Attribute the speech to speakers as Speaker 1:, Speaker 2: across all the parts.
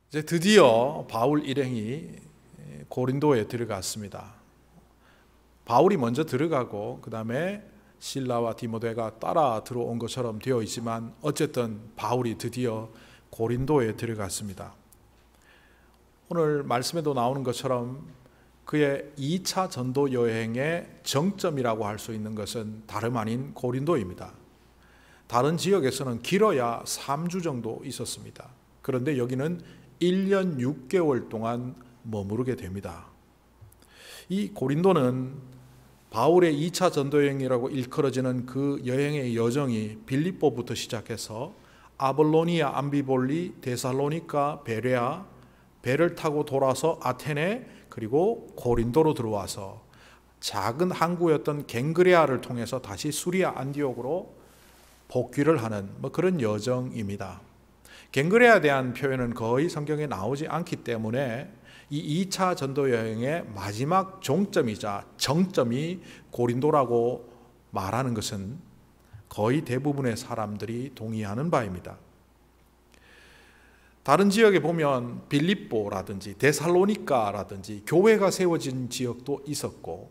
Speaker 1: 이제 드디어 바울 일행이 고린도에 들어갔습니다. 바울이 먼저 들어가고 그 다음에 실라와 디모데가 따라 들어온 것처럼 되어 있지만 어쨌든 바울이 드디어 고린도에 들어갔습니다. 오늘 말씀에도 나오는 것처럼 그의 2차 전도 여행의 정점이라고 할 수 있는 것은 다름 아닌 고린도입니다. 다른 지역에서는 길어야 3주 정도 있었습니다. 그런데 여기는 1년 6개월 동안 머무르게 됩니다. 이 고린도는 바울의 2차 전도 여행이라고 일컬어지는 그 여행의 여정이 빌립보부터 시작해서 아볼로니아, 암비볼리, 데살로니가, 베레아, 배를 타고 돌아서 아테네 그리고 고린도로 들어와서 작은 항구였던 갱그레아를 통해서 다시 수리아 안디옥으로 복귀를 하는 그런 여정입니다. 갱그레아에 대한 표현은 거의 성경에 나오지 않기 때문에 이 2차 전도 여행의 마지막 종점이자 정점이 고린도라고 말하는 것은 거의 대부분의 사람들이 동의하는 바입니다. 다른 지역에 보면 빌립보라든지 데살로니가라든지 교회가 세워진 지역도 있었고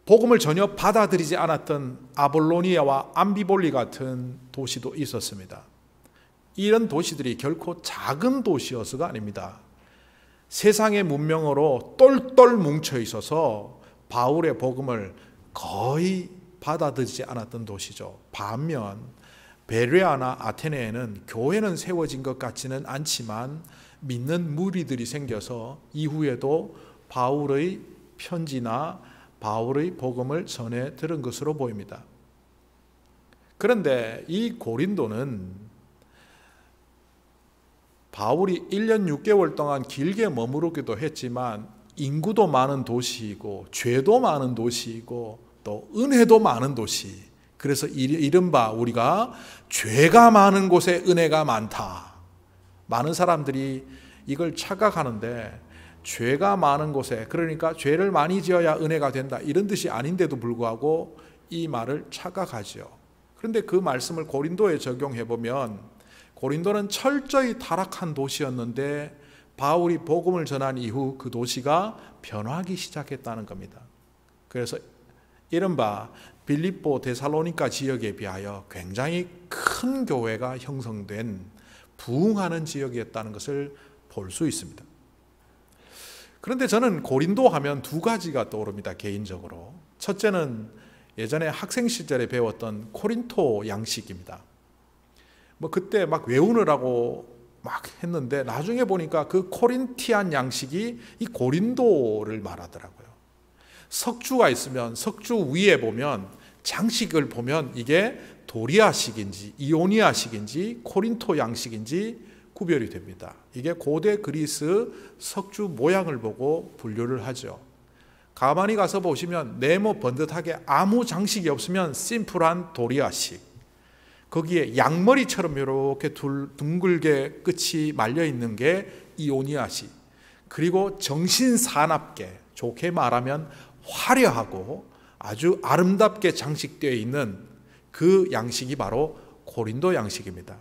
Speaker 1: 복음을 전혀 받아들이지 않았던 아볼로니아와 암비볼리 같은 도시도 있었습니다. 이런 도시들이 결코 작은 도시여서가 아닙니다. 세상의 문명으로 똘똘 뭉쳐 있어서 바울의 복음을 거의 받아들이지 않았던 도시죠. 반면 베레아나 아테네에는 교회는 세워진 것 같지는 않지만 믿는 무리들이 생겨서 이후에도 바울의 편지나 바울의 복음을 전해 들은 것으로 보입니다. 그런데 이 고린도는 바울이 1년 6개월 동안 길게 머무르기도 했지만 인구도 많은 도시이고 죄도 많은 도시이고 또 은혜도 많은 도시. 그래서 이른바 우리가 죄가 많은 곳에 은혜가 많다. 많은 사람들이 이걸 착각하는데 죄가 많은 곳에, 그러니까 죄를 많이 지어야 은혜가 된다 이런 뜻이 아닌데도 불구하고 이 말을 착각하죠. 그런데 그 말씀을 고린도에 적용해 보면 고린도는 철저히 타락한 도시였는데 바울이 복음을 전한 이후 그 도시가 변화하기 시작했다는 겁니다. 그래서 이른바 빌립보, 데살로니가 지역에 비하여 굉장히 큰 교회가 형성된 부흥하는 지역이었다는 것을 볼 수 있습니다. 그런데 저는 고린도 하면 두 가지가 떠오릅니다. 개인적으로. 첫째는 예전에 학생 시절에 배웠던 코린토 양식입니다. 그때 막 외우느라고 막 했는데 나중에 보니까 그 코린티안 양식이 이 고린도를 말하더라고요. 석주가 있으면 석주 위에 보면 장식을 보면 이게 도리아식인지 이오니아식인지 코린토 양식인지 구별이 됩니다. 이게 고대 그리스 석주 모양을 보고 분류를 하죠. 가만히 가서 보시면 네모 번듯하게 아무 장식이 없으면 심플한 도리아식, 거기에 양머리처럼 이렇게 둥글게 끝이 말려 있는 게 이오니아식, 그리고 정신사납게 좋게 말하면 화려하고 아주 아름답게 장식되어 있는 그 양식이 바로 고린도 양식입니다.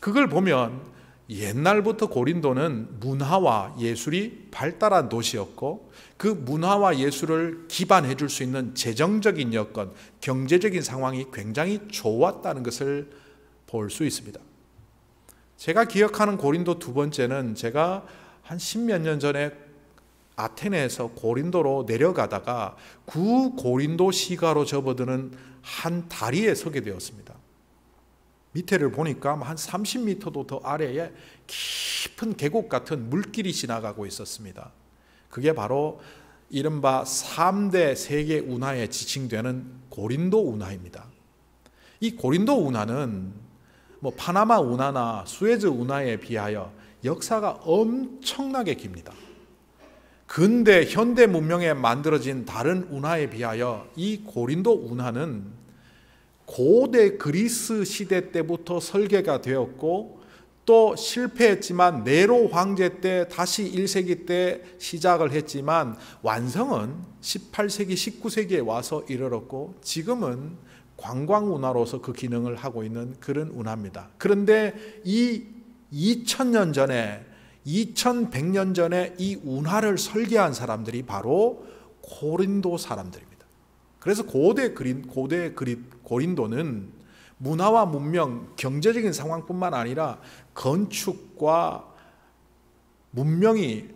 Speaker 1: 그걸 보면 옛날부터 고린도는 문화와 예술이 발달한 도시였고 그 문화와 예술을 기반해 줄 수 있는 재정적인 여건, 경제적인 상황이 굉장히 좋았다는 것을 볼 수 있습니다. 제가 기억하는 고린도 두 번째는 제가 한 10몇 년 전에 아테네에서 고린도로 내려가다가 구고린도 시가로 접어드는 한 다리에 서게 되었습니다. 밑에를 보니까 한 30m도 더 아래에 깊은 계곡 같은 물길이 지나가고 있었습니다. 그게 바로 이른바 3대 세계 운하에 지칭되는 고린도 운하입니다. 이 고린도 운하는 파나마 운하나 수에즈 운하에 비하여 역사가 엄청나게 깁니다. 근대 현대 문명에 만들어진 다른 운하에 비하여 이 고린도 운하는 고대 그리스 시대 때부터 설계가 되었고 또 실패했지만 네로 황제 때 다시 1세기 때 시작을 했지만 완성은 18세기 19세기에 와서 이르렀고 지금은 관광 운하로서 그 기능을 하고 있는 그런 운하입니다. 그런데 이 2000년 전에 2100년 전에 이 운하를 설계한 사람들이 바로 고린도 사람들입니다. 그래서 고대 고린도는 문화와 문명, 경제적인 상황뿐만 아니라 건축과 문명이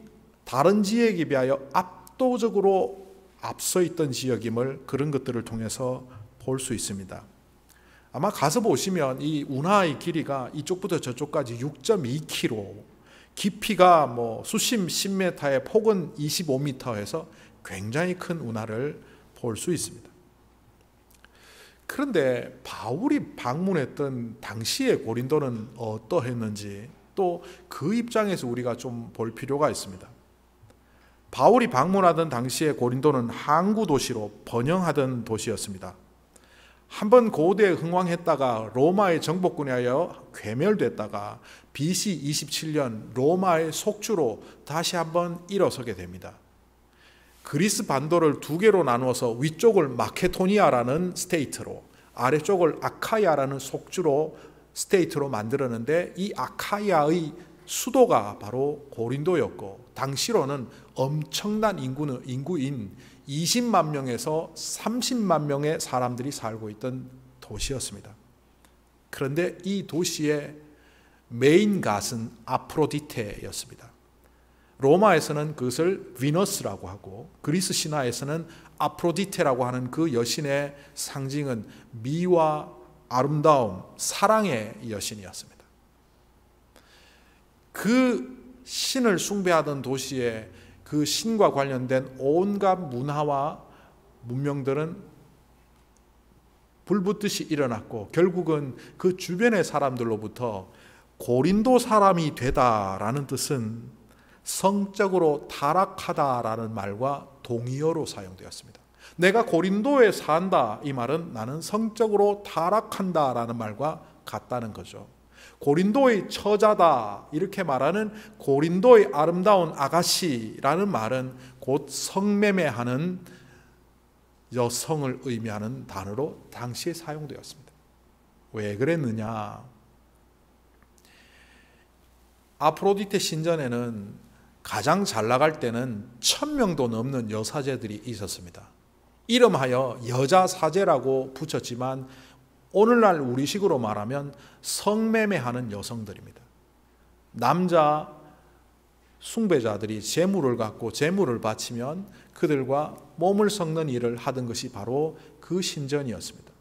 Speaker 1: 다른 지역에 비하여 압도적으로 앞서 있던 지역임을 그런 것들을 통해서 볼 수 있습니다. 아마 가서 보시면 이 운하의 길이가 이쪽부터 저쪽까지 6.2km, 깊이가 수심 10m에 폭은 25m에서 굉장히 큰 운하를 볼 수 있습니다. 그런데 바울이 방문했던 당시의 고린도는 어떠했는지 또 그 입장에서 우리가 좀 볼 필요가 있습니다. 바울이 방문하던 당시의 고린도는 항구 도시로 번영하던 도시였습니다. 한번 고대에 흥왕했다가 로마의 정복군에 하여 괴멸됐다가 BC 27년 로마의 속주로 다시 한번 일어서게 됩니다. 그리스 반도를 두 개로 나누어서 위쪽을 마케도니아라는 스테이트로 아래쪽을 아카이아라는 속주로 스테이트로 만들었는데 이 아카이아의 수도가 바로 고린도였고 당시로는 엄청난 인구인 20만 명에서 30만 명의 사람들이 살고 있던 도시였습니다. 그런데 이 도시의 메인 갓은 아프로디테였습니다. 로마에서는 그것을 비너스라고 하고 그리스 신화에서는 아프로디테라고 하는 그 여신의 상징은 미와 아름다움, 사랑의 여신이었습니다. 그 신을 숭배하던 도시에 그 신과 관련된 온갖 문화와 문명들은 불붙듯이 일어났고 결국은 그 주변의 사람들로부터 고린도 사람이 되다라는 뜻은 성적으로 타락하다라는 말과 동의어로 사용되었습니다. 내가 고린도에 산다 이 말은 나는 성적으로 타락한다라는 말과 같다는 거죠. 고린도의 처자다 이렇게 말하는 고린도의 아름다운 아가씨라는 말은 곧 성매매하는 여성을 의미하는 단어로 당시에 사용되었습니다. 왜 그랬느냐? 아프로디테 신전에는 가장 잘 나갈 때는 1000명도 넘는 여사제들이 있었습니다. 이름하여 여자사제라고 붙였지만 오늘날 우리식으로 말하면 성매매하는 여성들입니다. 남자 숭배자들이 재물을 갖고 재물을 바치면 그들과 몸을 섞는 일을 하던 것이 바로 그 신전이었습니다.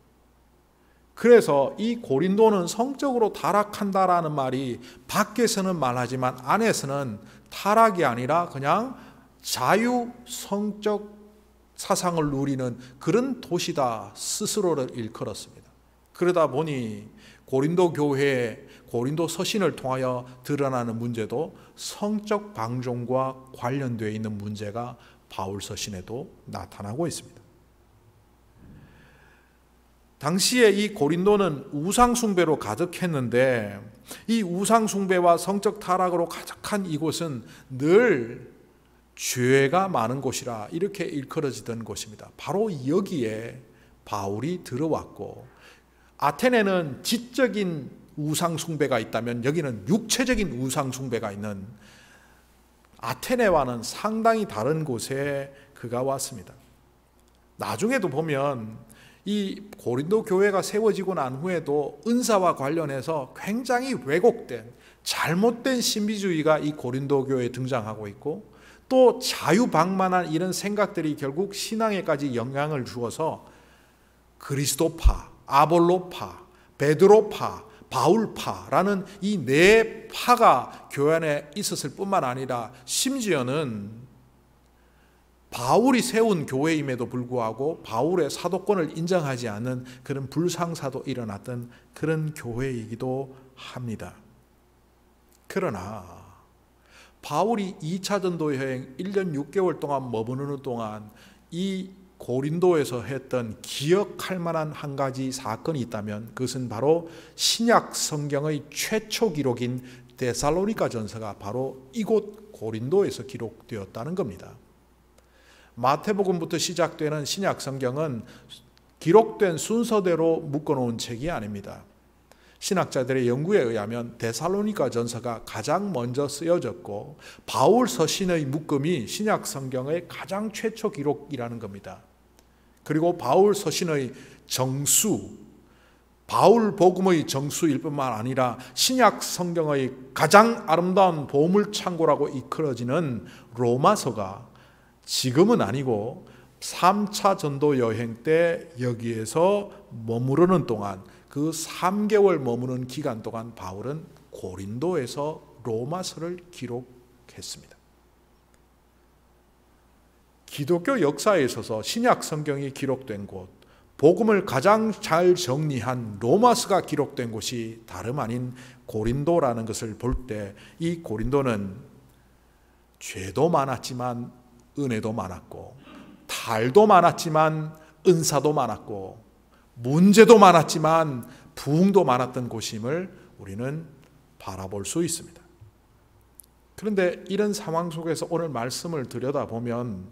Speaker 1: 그래서 이 고린도는 성적으로 타락한다라는 말이 밖에서는 말하지만 안에서는 타락이 아니라 그냥 자유 성적 사상을 누리는 그런 도시다 스스로를 일컬었습니다. 그러다 보니 고린도 교회에 고린도 서신을 통하여 드러나는 문제도 성적 방종과 관련되어 있는 문제가 바울 서신에도 나타나고 있습니다. 당시에 이 고린도는 우상숭배로 가득했는데 이 우상숭배와 성적 타락으로 가득한 이곳은 늘 죄가 많은 곳이라 이렇게 일컬어지던 곳입니다. 바로 여기에 바울이 들어왔고 아테네는 지적인 우상숭배가 있다면 여기는 육체적인 우상숭배가 있는 아테네와는 상당히 다른 곳에 그가 왔습니다. 나중에도 보면 이 고린도 교회가 세워지고 난 후에도 은사와 관련해서 굉장히 왜곡된 잘못된 신비주의가 이 고린도 교회에 등장하고 있고 또 자유방만한 이런 생각들이 결국 신앙에까지 영향을 주어서 그리스도파, 아볼로파, 베드로파, 바울파라는 이 네 파가 교회 안에 있었을 뿐만 아니라 심지어는 바울이 세운 교회임에도 불구하고 바울의 사도권을 인정하지 않는 그런 불상사도 일어났던 그런 교회이기도 합니다. 그러나 바울이 2차 전도 여행 1년 6개월 동안 머무르는 동안 이 고린도에서 했던 기억할 만한 한 가지 사건이 있다면 그것은 바로 신약 성경의 최초 기록인 데살로니가 전서가 바로 이곳 고린도에서 기록되었다는 겁니다. 마태복음부터 시작되는 신약 성경은 기록된 순서대로 묶어놓은 책이 아닙니다. 신학자들의 연구에 의하면 데살로니가 전서가 가장 먼저 쓰여졌고 바울 서신의 묶음이 신약 성경의 가장 최초 기록이라는 겁니다. 그리고 바울 서신의 정수, 바울 복음의 정수일 뿐만 아니라 신약 성경의 가장 아름다운 보물창고라고 이끌어지는 로마서가 지금은 아니고 3차 전도 여행 때 여기에서 머무르는 동안, 그 3개월 머무는 기간 동안 바울은 고린도에서 로마서를 기록했습니다. 기독교 역사에 있어서 신약 성경이 기록된 곳, 복음을 가장 잘 정리한 로마서가 기록된 곳이 다름 아닌 고린도라는 것을 볼 때, 이 고린도는 죄도 많았지만 은혜도 많았고, 탈도 많았지만 은사도 많았고, 문제도 많았지만 부흥도 많았던 곳임을 우리는 바라볼 수 있습니다. 그런데 이런 상황 속에서 오늘 말씀을 들여다보면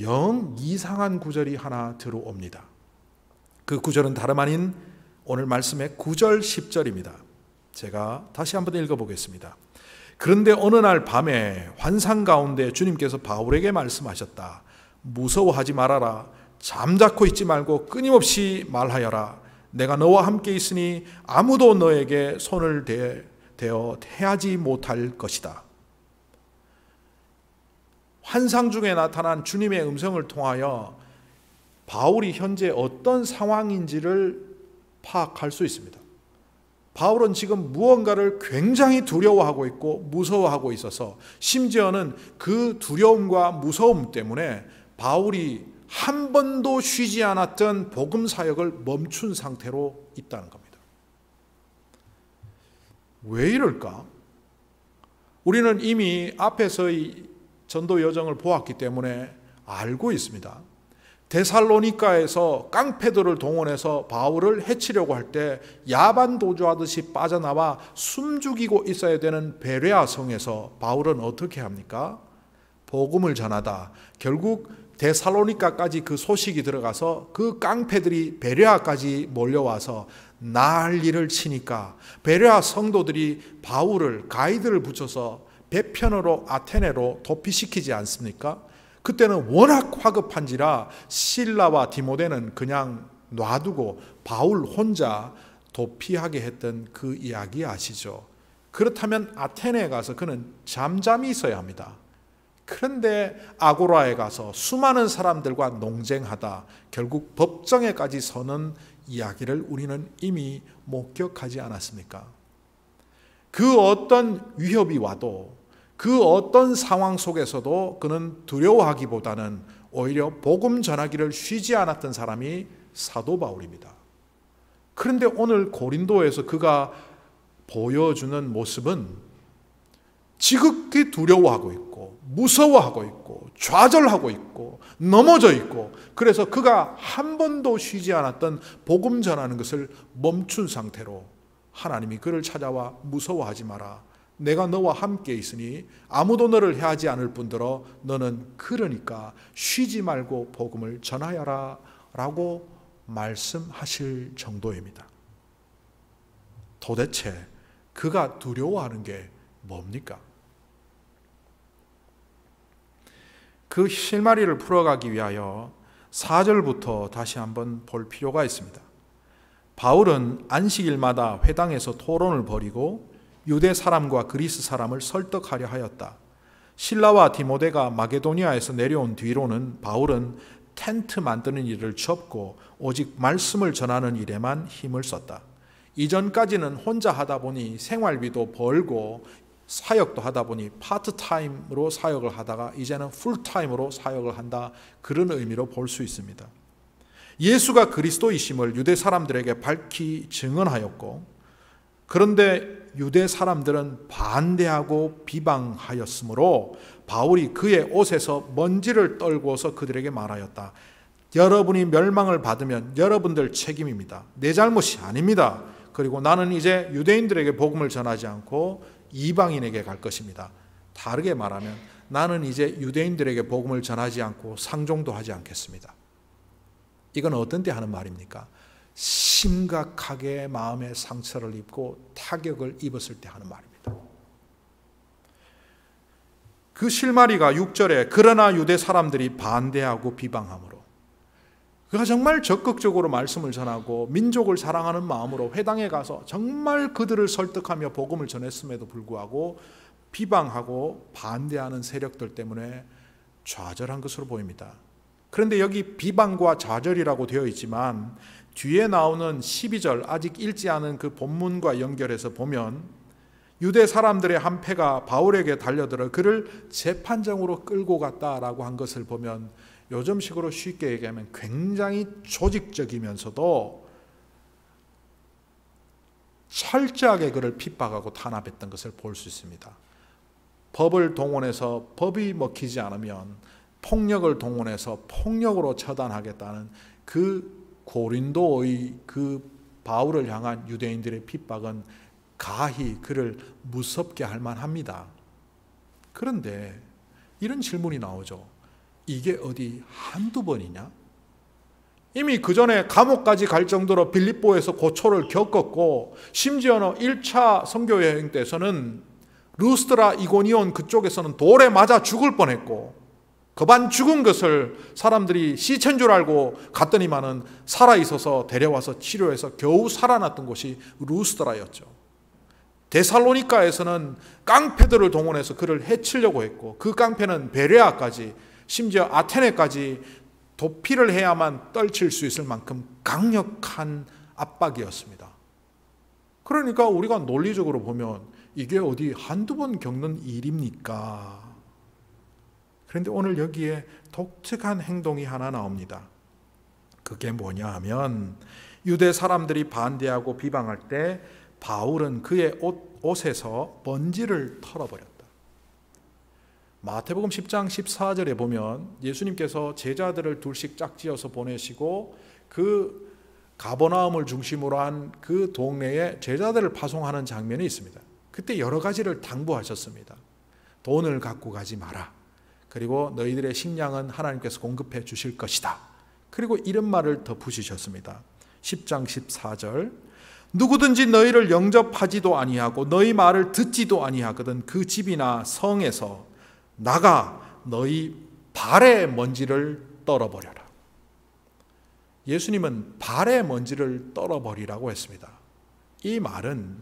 Speaker 1: 영 이상한 구절이 하나 들어옵니다. 그 구절은 다름 아닌 오늘 말씀의 9절 10절입니다. 제가 다시 한번 읽어보겠습니다. 그런데 어느 날 밤에 환상 가운데 주님께서 바울에게 말씀하셨다. 무서워하지 말아라. 잠자코 있지 말고 끊임없이 말하여라. 내가 너와 함께 있으니 아무도 너에게 손을 대어 해하지 못할 것이다. 환상 중에 나타난 주님의 음성을 통하여 바울이 현재 어떤 상황인지를 파악할 수 있습니다. 바울은 지금 무언가를 굉장히 두려워하고 있고 무서워하고 있어서, 심지어는 그 두려움과 무서움 때문에 바울이 한 번도 쉬지 않았던 복음 사역을 멈춘 상태로 있다는 겁니다. 왜 이럴까? 우리는 이미 앞에서의 전도 여정을 보았기 때문에 알고 있습니다. 데살로니가에서 깡패들을 동원해서 바울을 해치려고 할 때 야반 도주하듯이 빠져나와 숨죽이고 있어야 되는 베레아 성에서 바울은 어떻게 합니까? 복음을 전하다 결국 데살로니가까지 그 소식이 들어가서 그 깡패들이 베레아까지 몰려와서 난리를 치니까 베레아 성도들이 바울을 가이드를 붙여서 배편으로 아테네로 도피시키지 않습니까? 그때는 워낙 화급한지라 실라와 디모데는 그냥 놔두고 바울 혼자 도피하게 했던 그 이야기 아시죠? 그렇다면 아테네에 가서 그는 잠잠히 있어야 합니다. 그런데 아고라에 가서 수많은 사람들과 논쟁하다 결국 법정에까지 서는 이야기를 우리는 이미 목격하지 않았습니까? 그 어떤 위협이 와도, 그 어떤 상황 속에서도 그는 두려워하기보다는 오히려 복음 전하기를 쉬지 않았던 사람이 사도 바울입니다. 그런데 오늘 고린도에서 그가 보여주는 모습은 지극히 두려워하고 있고 무서워하고 있고 좌절하고 있고 넘어져 있고, 그래서 그가 한 번도 쉬지 않았던 복음 전하는 것을 멈춘 상태로 하나님이 그를 찾아와 무서워하지 마라. 내가 너와 함께 있으니 아무도 너를 해하지 않을 뿐더러 너는 그러니까 쉬지 말고 복음을 전하여라 라고 말씀하실 정도입니다. 도대체 그가 두려워하는 게 뭡니까? 그 실마리를 풀어가기 위하여 4절부터 다시 한번 볼 필요가 있습니다. 바울은 안식일마다 회당에서 토론을 벌이고 유대 사람과 그리스 사람을 설득하려 하였다. 실라와 디모데가 마게도니아에서 내려온 뒤로는 바울은 텐트 만드는 일을 접고 오직 말씀을 전하는 일에만 힘을 썼다. 이전까지는 혼자 하다 보니 생활비도 벌고 사역도 하다 보니 파트타임으로 사역을 하다가 이제는 풀타임으로 사역을 한다, 그런 의미로 볼 수 있습니다. 예수가 그리스도이심을 유대 사람들에게 밝히 증언하였고, 그런데 유대 사람들은 반대하고 비방하였으므로 바울이 그의 옷에서 먼지를 떨고서 그들에게 말하였다. 여러분이 멸망을 받으면 여러분들 책임입니다. 내 잘못이 아닙니다. 그리고 나는 이제 유대인들에게 복음을 전하지 않고 이방인에게 갈 것입니다. 다르게 말하면 나는 이제 유대인들에게 복음을 전하지 않고 상종도 하지 않겠습니다. 이건 어떤 때 하는 말입니까? 심각하게 마음의 상처를 입고 타격을 입었을 때 하는 말입니다. 그 실마리가 6절에 그러나 유대 사람들이 반대하고 비방함으로, 그가 정말 적극적으로 말씀을 전하고 민족을 사랑하는 마음으로 회당에 가서 정말 그들을 설득하며 복음을 전했음에도 불구하고 비방하고 반대하는 세력들 때문에 좌절한 것으로 보입니다. 그런데 여기 비방과 좌절이라고 되어 있지만 뒤에 나오는 12절, 아직 읽지 않은 그 본문과 연결해서 보면 유대 사람들의 한 패가 바울에게 달려들어 그를 재판장으로 끌고 갔다라고 한 것을 보면 요즘식으로 쉽게 얘기하면 굉장히 조직적이면서도 철저하게 그를 핍박하고 탄압했던 것을 볼 수 있습니다. 법을 동원해서 법이 먹히지 않으면 폭력을 동원해서 폭력으로 처단하겠다는 그 고린도의 그 바울을 향한 유대인들의 핍박은 가히 그를 무섭게 할 만합니다. 그런데 이런 질문이 나오죠. 이게 어디 한두 번이냐? 이미 그 전에 감옥까지 갈 정도로 빌립보에서 고초를 겪었고, 심지어는 1차 선교 여행 때서는 루스드라 이고니온 그쪽에서는 돌에 맞아 죽을 뻔했고, 급한 죽은 것을 사람들이 시체인 줄 알고 갔더니만은 살아있어서 데려와서 치료해서 겨우 살아났던 곳이 루스드라였죠. 데살로니카에서는 깡패들을 동원해서 그를 해치려고 했고, 그 깡패는 베레아까지, 심지어 아테네까지 도피를 해야만 떨칠 수 있을 만큼 강력한 압박이었습니다. 그러니까 우리가 논리적으로 보면 이게 어디 한두 번 겪는 일입니까? 그런데 오늘 여기에 독특한 행동이 하나 나옵니다. 그게 뭐냐 하면 유대 사람들이 반대하고 비방할 때 바울은 그의 옷에서 먼지를 털어버렸다. 마태복음 10장 14절에 보면 예수님께서 제자들을 둘씩 짝지어서 보내시고 그 가버나움을 중심으로 한 그 동네에 제자들을 파송하는 장면이 있습니다. 그때 여러 가지를 당부하셨습니다. 돈을 갖고 가지 마라. 그리고 너희들의 식량은 하나님께서 공급해 주실 것이다. 그리고 이런 말을 덧붙이셨습니다. 10장 14절, 누구든지 너희를 영접하지도 아니하고 너희 말을 듣지도 아니하거든 그 집이나 성에서 나가 너희 발의 먼지를 떨어버려라. 예수님은 발의 먼지를 떨어버리라고 했습니다. 이 말은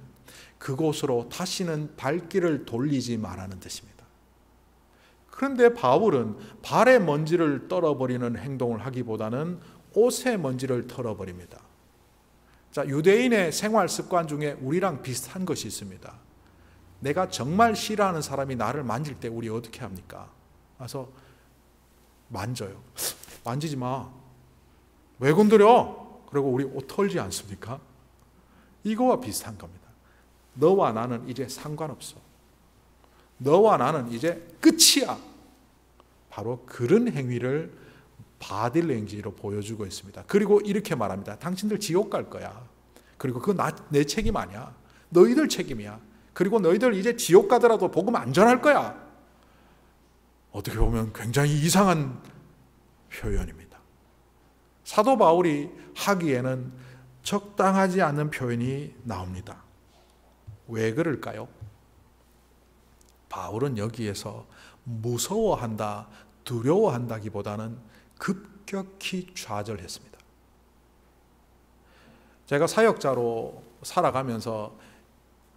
Speaker 1: 그곳으로 다시는 발길을 돌리지 말라는 뜻입니다. 그런데 바울은 발의 먼지를 떨어버리는 행동을 하기보다는 옷의 먼지를 털어버립니다. 자, 유대인의 생활 습관 중에 우리랑 비슷한 것이 있습니다. 내가 정말 싫어하는 사람이 나를 만질 때 우리 어떻게 합니까? 와서 만져요. 만지지 마. 왜 건드려? 그리고 우리 옷 털지 않습니까? 이거와 비슷한 겁니다. 너와 나는 이제 상관없어. 너와 나는 이제 끝이야. 바로 그런 행위를 바디랭귀지로 보여주고 있습니다. 그리고 이렇게 말합니다. 당신들 지옥 갈 거야. 그리고 그거 내 책임 아니야. 너희들 책임이야. 그리고 너희들 이제 지옥 가더라도 복음 안 전할 거야. 어떻게 보면 굉장히 이상한 표현입니다. 사도 바울이 하기에는 적당하지 않은 표현이 나옵니다. 왜 그럴까요? 바울은 여기에서 무서워한다, 두려워한다기보다는 급격히 좌절했습니다. 제가 사역자로 살아가면서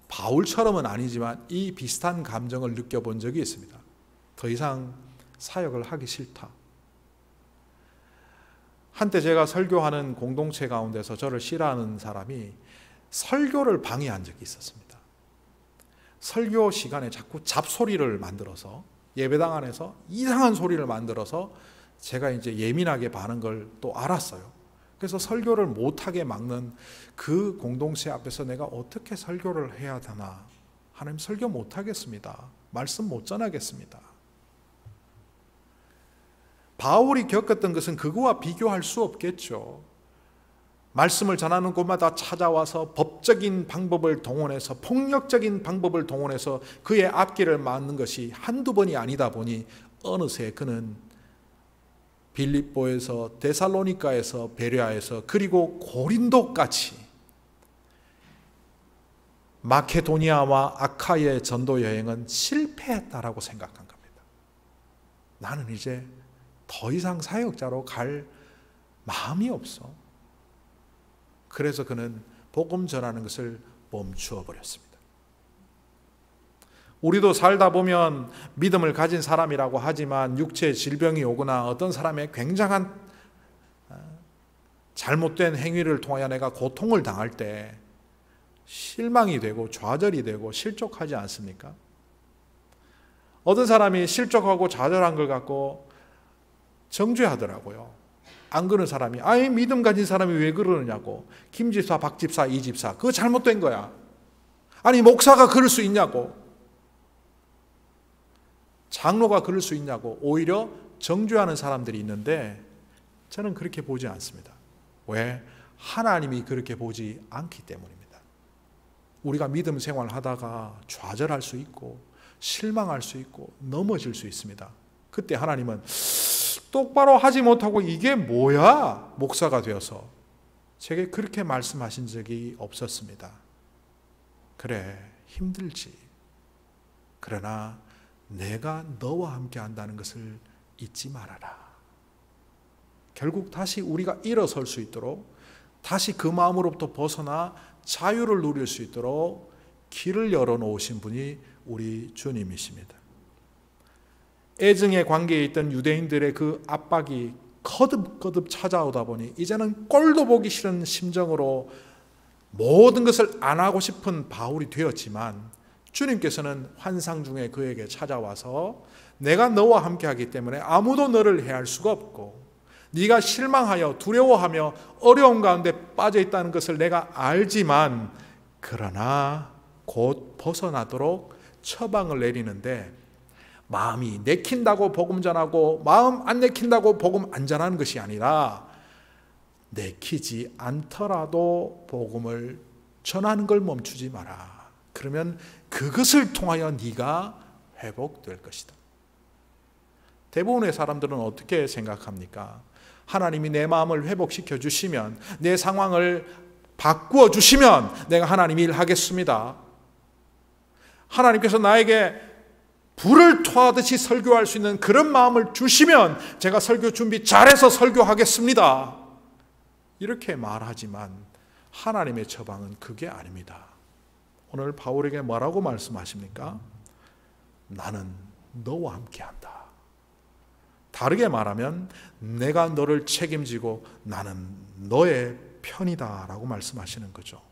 Speaker 1: 바울처럼은 아니지만 이 비슷한 감정을 느껴본 적이 있습니다. 더 이상 사역을 하기 싫다. 한때 제가 설교하는 공동체 가운데서 저를 싫어하는 사람이 설교를 방해한 적이 있었습니다. 설교 시간에 자꾸 잡소리를 만들어서 예배당 안에서 이상한 소리를 만들어서 제가 이제 예민하게 반한 걸 또 알았어요. 그래서 설교를 못하게 막는 그 공동체 앞에서 내가 어떻게 설교를 해야 되나? 하나님 설교 못하겠습니다. 말씀 못 전하겠습니다. 바울이 겪었던 것은 그거와 비교할 수 없겠죠. 말씀을 전하는 곳마다 찾아와서 법적인 방법을 동원해서 폭력적인 방법을 동원해서 그의 앞길을 막는 것이 한두 번이 아니다 보니 어느새 그는 빌립보에서, 데살로니가에서, 베레아에서, 그리고 고린도까지 마케도니아와 아카이의 전도 여행은 실패했다라고 생각한 겁니다. 나는 이제 더 이상 사역자로 갈 마음이 없어. 그래서 그는 복음 전하는 것을 멈추어 버렸습니다. 우리도 살다 보면 믿음을 가진 사람이라고 하지만 육체의 질병이 오거나 어떤 사람의 굉장한 잘못된 행위를 통하여 내가 고통을 당할 때 실망이 되고 좌절이 되고 실족하지 않습니까? 어떤 사람이 실족하고 좌절한 걸 갖고 정죄하더라고요. 안 그런 사람이 아예 믿음 가진 사람이 왜 그러느냐고. 김집사, 박집사, 이집사 그거 잘못된 거야. 아니 목사가 그럴 수 있냐고. 장로가 그럴 수 있냐고. 오히려 정죄하는 사람들이 있는데 저는 그렇게 보지 않습니다. 왜? 하나님이 그렇게 보지 않기 때문입니다. 우리가 믿음 생활하다가 좌절할 수 있고 실망할 수 있고 넘어질 수 있습니다. 그때 하나님은 똑바로 하지 못하고 이게 뭐야? 목사가 되어서 제게 그렇게 말씀하신 적이 없었습니다. 그래, 힘들지. 그러나 내가 너와 함께 한다는 것을 잊지 말아라. 결국 다시 우리가 일어설 수 있도록, 다시 그 마음으로부터 벗어나 자유를 누릴 수 있도록 길을 열어놓으신 분이 우리 주님이십니다. 애증의 관계에 있던 유대인들의 그 압박이 거듭거듭 찾아오다 보니 이제는 꼴도 보기 싫은 심정으로 모든 것을 안 하고 싶은 바울이 되었지만, 주님께서는 환상 중에 그에게 찾아와서 내가 너와 함께하기 때문에 아무도 너를 해할 수가 없고, 네가 실망하여 두려워하며 어려움 가운데 빠져 있다는 것을 내가 알지만, 그러나 곧 벗어나도록 처방을 내리는데, 마음이 내킨다고 복음 전하고 마음 안 내킨다고 복음 안 전하는 것이 아니라 내키지 않더라도 복음을 전하는 걸 멈추지 마라. 그러면 그것을 통하여 네가 회복될 것이다. 대부분의 사람들은 어떻게 생각합니까? 하나님이 내 마음을 회복시켜 주시면, 내 상황을 바꾸어 주시면 내가 하나님 일하겠습니다. 하나님께서 나에게 불을 토하듯이 설교할 수 있는 그런 마음을 주시면 제가 설교 준비 잘해서 설교하겠습니다. 이렇게 말하지만 하나님의 처방은 그게 아닙니다. 오늘 바울에게 뭐라고 말씀하십니까? 나는 너와 함께한다. 다르게 말하면 내가 너를 책임지고 나는 너의 편이다 라고 말씀하시는 거죠.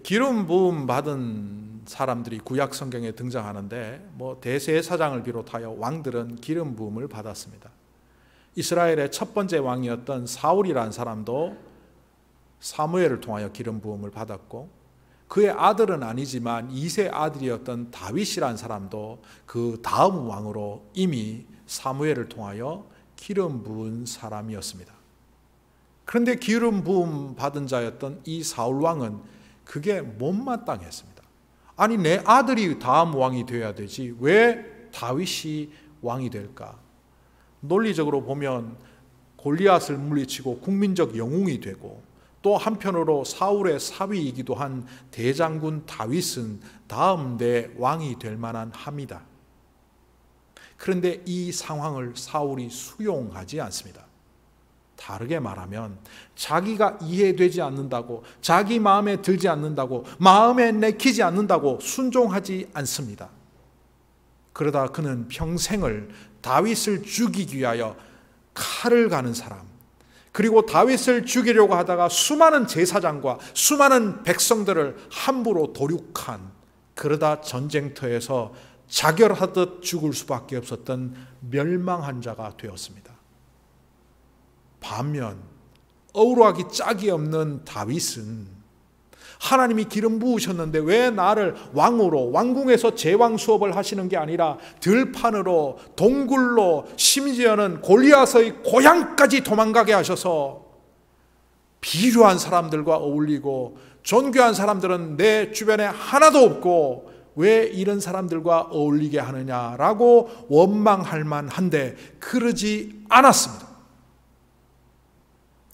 Speaker 1: 기름 부음 받은 사람들이 구약 성경에 등장하는데, 대제사장을 비롯하여 왕들은 기름 부음을 받았습니다. 이스라엘의 첫 번째 왕이었던 사울이라는 사람도 사무엘을 통하여 기름 부음을 받았고, 그의 아들은 아니지만 2세 아들이었던 다윗이라는 사람도 그 다음 왕으로 이미 사무엘을 통하여 기름 부은 사람이었습니다. 그런데 기름 부음 받은 자였던 이 사울 왕은 그게 못마땅했습니다. 아니, 내 아들이 다음 왕이 되어야 되지 왜 다윗이 왕이 될까? 논리적으로 보면 골리앗을 물리치고 국민적 영웅이 되고, 또 한편으로 사울의 사위이기도 한 대장군 다윗은 다음 내 왕이 될 만한 합니다. 그런데 이 상황을 사울이 수용하지 않습니다. 다르게 말하면 자기가 이해되지 않는다고, 자기 마음에 들지 않는다고, 마음에 내키지 않는다고 순종하지 않습니다. 그러다 그는 평생을 다윗을 죽이기 위하여 칼을 가는 사람, 그리고 다윗을 죽이려고 하다가 수많은 제사장과 수많은 백성들을 함부로 도륙한, 그러다 전쟁터에서 자결하듯 죽을 수밖에 없었던 멸망한 자가 되었습니다. 반면 어우러하기 짝이 없는 다윗은 하나님이 기름 부으셨는데 왜 나를 왕으로, 왕궁에서 제왕 수업을 하시는 게 아니라 들판으로, 동굴로, 심지어는 골리앗의 고향까지 도망가게 하셔서 비류한 사람들과 어울리고 존귀한 사람들은 내 주변에 하나도 없고 왜 이런 사람들과 어울리게 하느냐라고 원망할 만한데 그러지 않았습니다.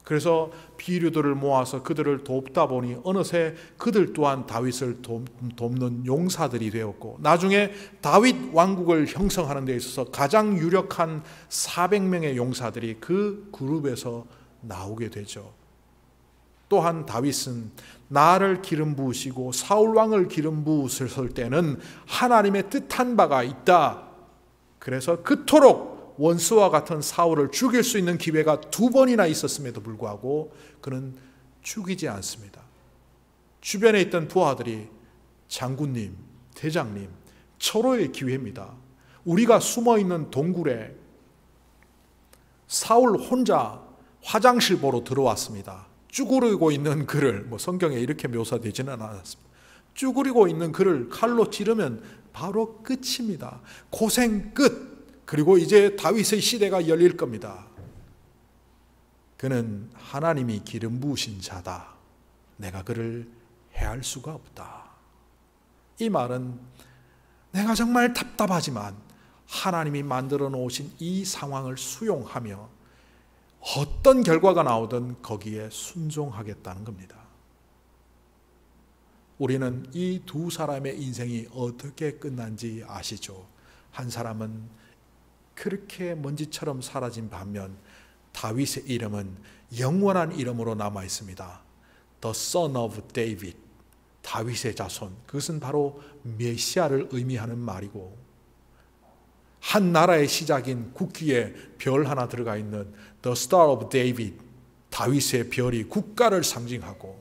Speaker 1: 그래서 비류들을 모아서 그들을 돕다 보니 어느새 그들 또한 다윗을 돕는 용사들이 되었고, 나중에 다윗 왕국을 형성하는 데 있어서 가장 유력한 400명의 용사들이 그 그룹에서 나오게 되죠. 또한 다윗은 나를 기름 부으시고 사울 왕을 기름 부으실 때는 하나님의 뜻한 바가 있다. 그래서 그토록 원수와 같은 사울을 죽일 수 있는 기회가 2번이나 있었음에도 불구하고 그는 죽이지 않습니다. 주변에 있던 부하들이 장군님, 대장님, 철호의 기회입니다. 우리가 숨어있는 동굴에 사울 혼자 화장실 보러 들어왔습니다. 쭈그리고 있는 그를, 성경에 이렇게 묘사되지는 않았습니다. 쭈그리고 있는 그를 칼로 찌르면 바로 끝입니다. 고생 끝. 그리고 이제 다윗의 시대가 열릴 겁니다. 그는 하나님이 기름 부으신 자다. 내가 그를 해할 수가 없다. 이 말은 내가 정말 답답하지만 하나님이 만들어 놓으신 이 상황을 수용하며 어떤 결과가 나오든 거기에 순종하겠다는 겁니다. 우리는 이 2 사람의 인생이 어떻게 끝난지 아시죠? 한 사람은 그렇게 먼지처럼 사라진 반면 다윗의 이름은 영원한 이름으로 남아 있습니다. The Son of David, 다윗의 자손. 그것은 바로 메시아를 의미하는 말이고, 한 나라의 시작인 국기에 별 하나 들어가 있는 The Star of David, 다윗의 별이 국가를 상징하고,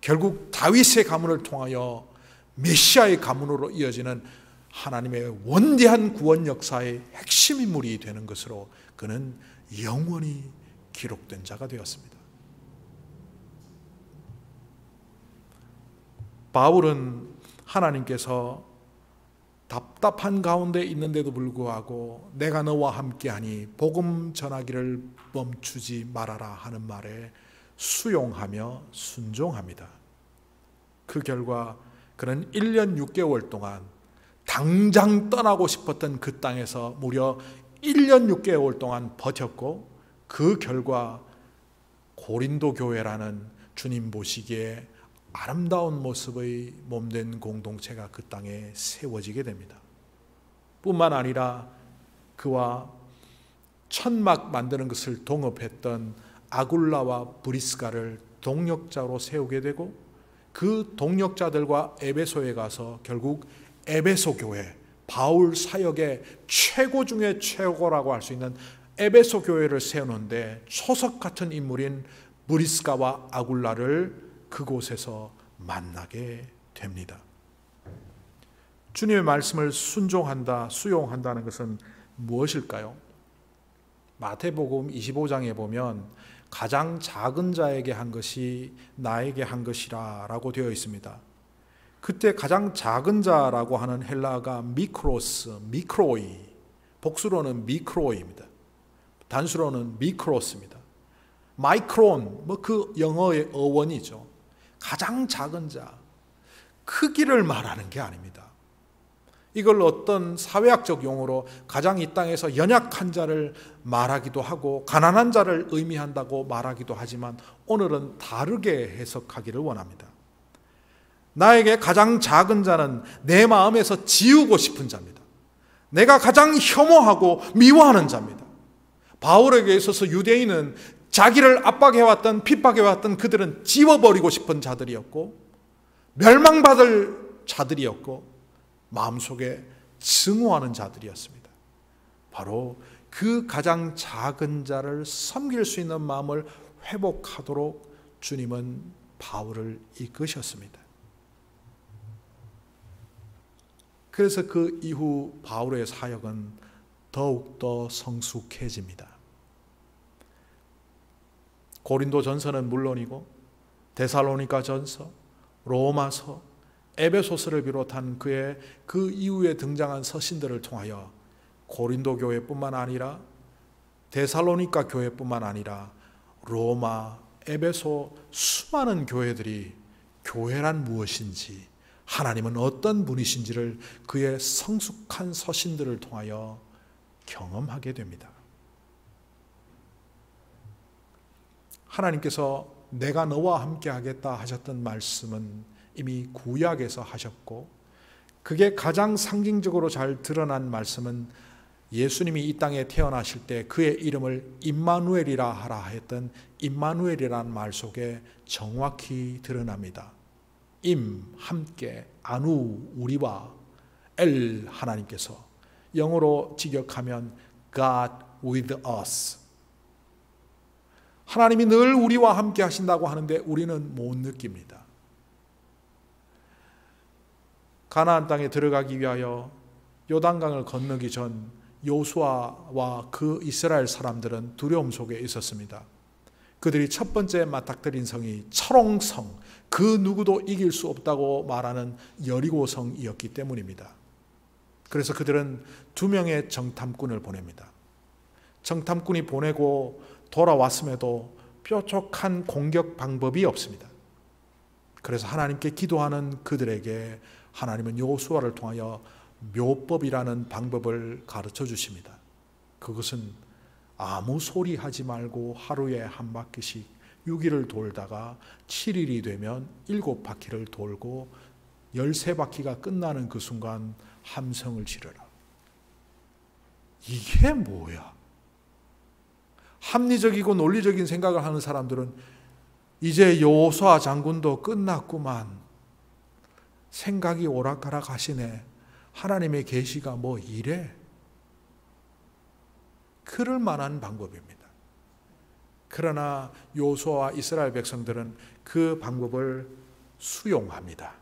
Speaker 1: 결국 다윗의 가문을 통하여 메시아의 가문으로 이어지는 하나님의 원대한 구원 역사의 핵심 인물이 되는 것으로 그는 영원히 기록된 자가 되었습니다. 바울은 하나님께서 답답한 가운데 있는데도 불구하고 내가 너와 함께하니 복음 전하기를 멈추지 말아라 하는 말에 수용하며 순종합니다. 그 결과 그는 1년 6개월 동안 당장 떠나고 싶었던 그 땅에서 무려 1년 6개월 동안 버텼고, 그 결과 고린도 교회라는 주님 보시기에 아름다운 모습의 몸된 공동체가 그 땅에 세워지게 됩니다. 뿐만 아니라 그와 천막 만드는 것을 동업했던 아굴라와 브리스가를 동력자로 세우게 되고, 그 동력자들과 에베소에 가서 결국 에베소 교회, 바울 사역의 최고 중에 최고라고 할 수 있는 에베소 교회를 세우는데 초석 같은 인물인 브리스가와 아굴라를 그곳에서 만나게 됩니다. 주님의 말씀을 순종한다, 수용한다는 것은 무엇일까요? 마태복음 25장에 보면 가장 작은 자에게 한 것이 나에게 한 것이라 라고 되어 있습니다. 그때 가장 작은 자라고 하는 헬라어가 미크로스, 미크로이, 복수로는 미크로이입니다. 단수로는 미크로스입니다. 마이크론, 그 영어의 어원이죠. 가장 작은 자, 크기를 말하는 게 아닙니다. 이걸 어떤 사회학적 용어로 가장 이 땅에서 연약한 자를 말하기도 하고 가난한 자를 의미한다고 말하기도 하지만 오늘은 다르게 해석하기를 원합니다. 나에게 가장 작은 자는 내 마음에서 지우고 싶은 자입니다. 내가 가장 혐오하고 미워하는 자입니다. 바울에게 있어서 유대인은 자기를 압박해왔던 핍박해왔던 그들은 지워버리고 싶은 자들이었고 멸망받을 자들이었고 마음속에 증오하는 자들이었습니다. 바로 그 가장 작은 자를 섬길 수 있는 마음을 회복하도록 주님은 바울을 이끄셨습니다. 그래서 그 이후 바울의 사역은 더욱더 성숙해집니다. 고린도 전서는 물론이고 데살로니가 전서, 로마서, 에베소서를 비롯한 그의 그 이후에 등장한 서신들을 통하여 고린도 교회뿐만 아니라 데살로니가 교회뿐만 아니라 로마, 에베소 수많은 교회들이 교회란 무엇인지, 하나님은 어떤 분이신지를 그의 성숙한 서신들을 통하여 경험하게 됩니다. 하나님께서 내가 너와 함께 하겠다 하셨던 말씀은 이미 구약에서 하셨고, 그게 가장 상징적으로 잘 드러난 말씀은 예수님이 이 땅에 태어나실 때 그의 이름을 임마누엘이라 하라 했던 임마누엘이라는 말 속에 정확히 드러납니다. 임, 함께, 아누, 우리와, 엘, 하나님께서. 영어로 직역하면 God with us. 하나님이 늘 우리와 함께 하신다고 하는데 우리는 못 느낍니다. 가나안 땅에 들어가기 위하여 요단강을 건너기 전 여호수아와 그 이스라엘 사람들은 두려움 속에 있었습니다. 그들이 첫 번째 맞닥뜨린 성이 철옹성, 그 누구도 이길 수 없다고 말하는 여리고성이었기 때문입니다. 그래서 그들은 2명의 정탐꾼을 보냅니다. 정탐꾼이 보내고 돌아왔음에도 뾰족한 공격 방법이 없습니다. 그래서 하나님께 기도하는 그들에게 하나님은 여호수아를 통하여 묘법이라는 방법을 가르쳐 주십니다. 그것은 아무 소리 하지 말고 하루에 한 바퀴씩 6일을 돌다가 7일이 되면 7바퀴를 돌고 13바퀴가 끝나는 그 순간 함성을 지르라. 이게 뭐야? 합리적이고 논리적인 생각을 하는 사람들은 이제 여호수아 장군도 끝났구만. 생각이 오락가락 하시네. 하나님의 계시가 뭐 이래? 그럴 만한 방법입니다. 그러나 여호수아와 이스라엘 백성들은 그 방법을 수용합니다.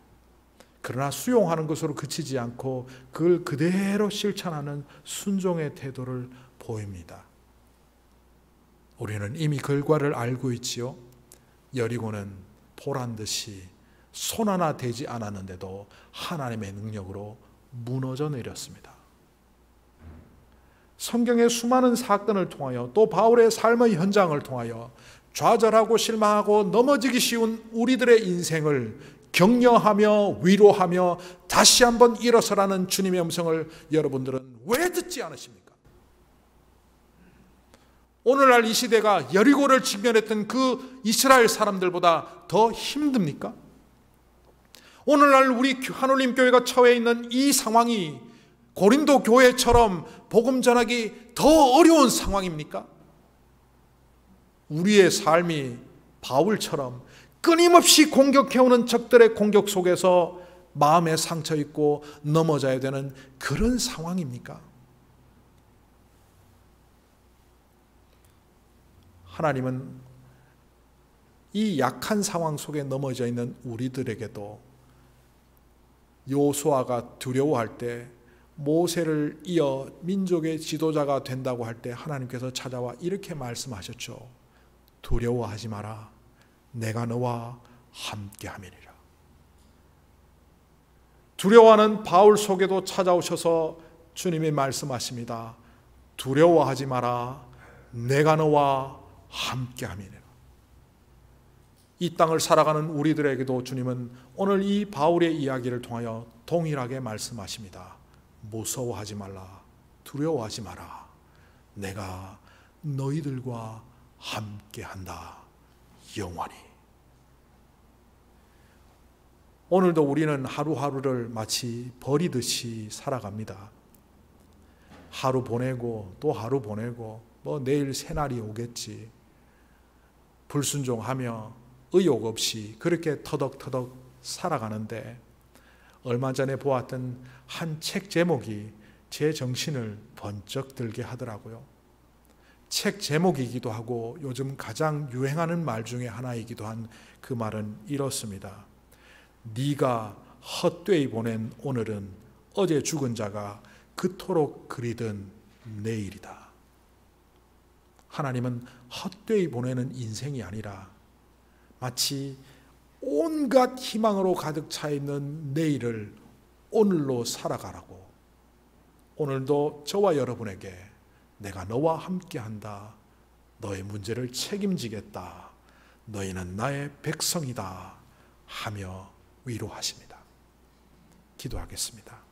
Speaker 1: 그러나 수용하는 것으로 그치지 않고 그걸 그대로 실천하는 순종의 태도를 보입니다. 우리는 이미 결과를 알고 있지요. 여리고는 보란듯이 손 하나 대지 않았는데도 하나님의 능력으로 무너져 내렸습니다. 성경의 수많은 사건을 통하여 또 바울의 삶의 현장을 통하여 좌절하고 실망하고 넘어지기 쉬운 우리들의 인생을 격려하며 위로하며 다시 한번 일어서라는 주님의 음성을 여러분들은 왜 듣지 않으십니까? 오늘날 이 시대가 여리고를 직면했던 그 이스라엘 사람들보다 더 힘듭니까? 오늘날 우리 한울림 교회가 처해 있는 이 상황이 고린도 교회처럼 복음 전하기 더 어려운 상황입니까? 우리의 삶이 바울처럼 끊임없이 공격해오는 적들의 공격 속에서 마음에 상처 입고 넘어져야 되는 그런 상황입니까? 하나님은 이 약한 상황 속에 넘어져 있는 우리들에게도 여호수아가 두려워할 때 모세를 이어 민족의 지도자가 된다고 할 때 하나님께서 찾아와 이렇게 말씀하셨죠. 두려워하지 마라. 내가 너와 함께함이니라. 두려워하는 바울 속에도 찾아오셔서 주님이 말씀하십니다. 두려워하지 마라. 내가 너와 함께함이니라. 이 땅을 살아가는 우리들에게도 주님은 오늘 이 바울의 이야기를 통하여 동일하게 말씀하십니다. 무서워하지 말라. 두려워하지 마라. 내가 너희들과 함께한다. 영원히. 오늘도 우리는 하루하루를 마치 버리듯이 살아갑니다. 하루 보내고 또 하루 보내고 뭐 내일 새날이 오겠지. 불순종하며 의욕 없이 그렇게 터덕터덕 살아가는데 얼마 전에 보았던 한 책 제목이 제 정신을 번쩍 들게 하더라고요. 책 제목이기도 하고 요즘 가장 유행하는 말 중에 하나이기도 한 그 말은 이렇습니다. 네가 헛되이 보낸 오늘은 어제 죽은 자가 그토록 그리던 내일이다. 하나님은 헛되이 보내는 인생이 아니라 마치 온갖 희망으로 가득 차 있는 내일을 오늘로 살아가라고. 오늘도 저와 여러분에게 내가 너와 함께한다. 너의 문제를 책임지겠다. 너희는 나의 백성이다. 하며 위로하십니다. 기도하겠습니다.